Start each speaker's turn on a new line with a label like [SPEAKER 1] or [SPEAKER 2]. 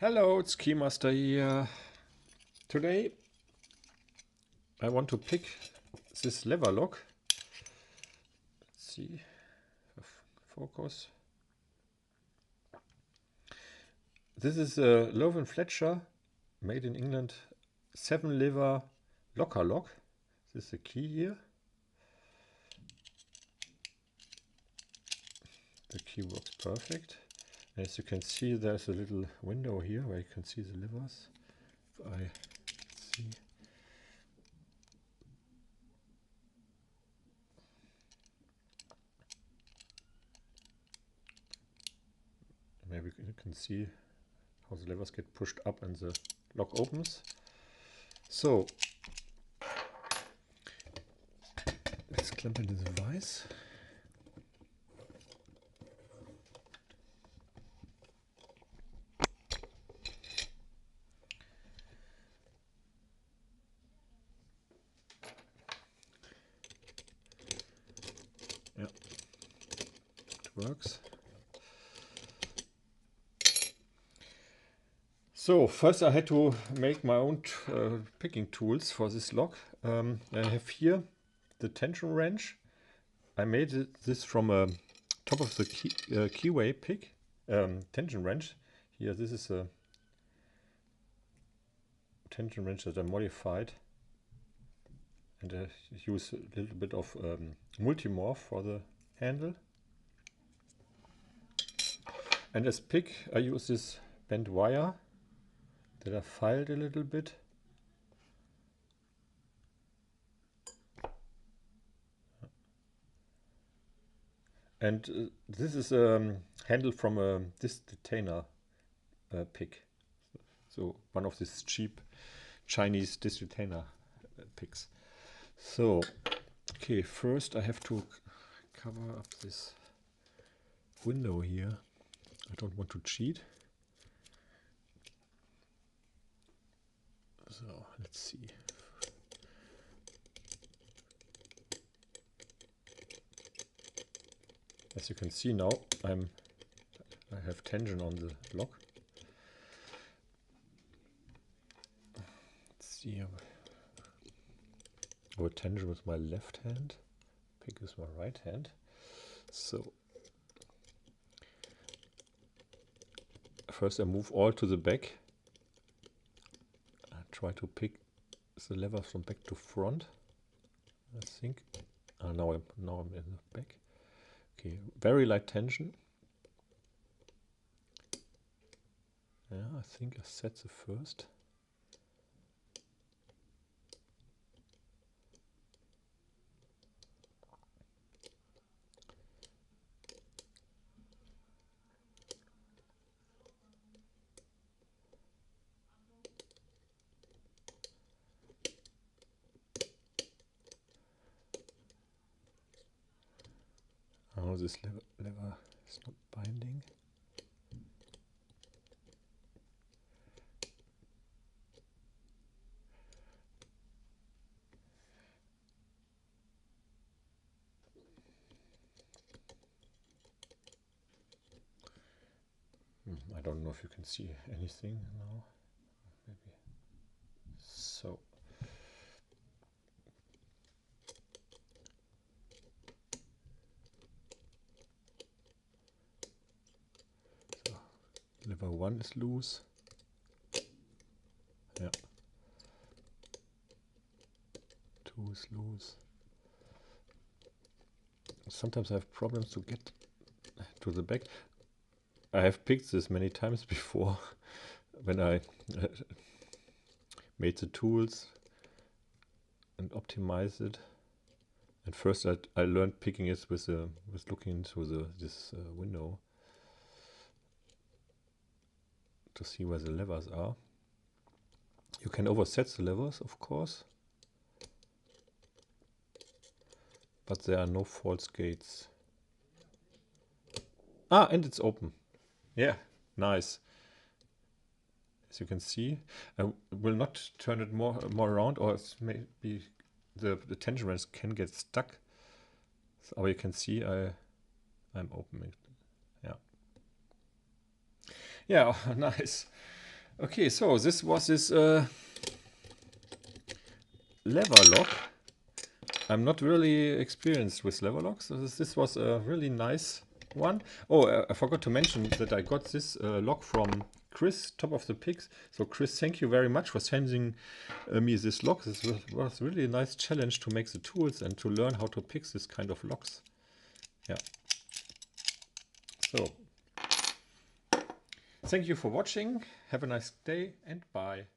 [SPEAKER 1] Hello, it's Keymaster here. Today I want to pick this lever lock. Let's see, focus. This is a Lowe & Fletcher, made in England, 7-lever locker lock. This is the key here. The key works perfect. As you can see, there's a little window here where you can see the levers. If I see. Maybe you can see how the levers get pushed up and the lock opens. So, let's clamp it in the vise. Yeah, it works. So first I had to make my own picking tools for this lock. I have here the tension wrench. I made this from a top of the keyway pick tension wrench. Here, this is a tension wrench that I modified, and I use a little bit of multimorph for the handle. And as pick, I use this bent wire that I filed a little bit. And this is a handle from a disc detainer pick. So one of these cheap Chinese disc detainer picks. So, okay, first I have to cover up this window here. I don't want to cheat. So, let's see. As you can see now, I have tension on the lock. Let's see. I have tension with my left hand, pick with my right hand. So first I move all to the back. I try to pick the lever from back to front. I think. Now I'm in the back. Okay, very light tension. Yeah, I think I set the first. Oh, this lever is not binding. I don't know if you can see anything now. Maybe so. Lever 1 is loose. Yeah. 2 is loose. Sometimes I have problems to get to the back. I have picked this many times before when I made the tools and optimized it. And first I learned picking it with looking into this window to see where the levers are. You can overset the levers, of course, but there are no false gates. Ah, and it's open. Yeah, nice. As you can see, I will not turn it more around, or it's maybe the tension wrench can get stuck. So you can see I'm opening. Yeah. Yeah, nice. Okay, so this was this lever lock. I'm not really experienced with lever locks. So this was a really nice one. Oh, I forgot to mention that I got this lock from Chris, Top of the Pigs. So Chris, thank you very much for sending me this lock. This was really a nice challenge to make the tools and to learn how to pick this kind of locks. Yeah. So, thank you for watching. Have a nice day and bye.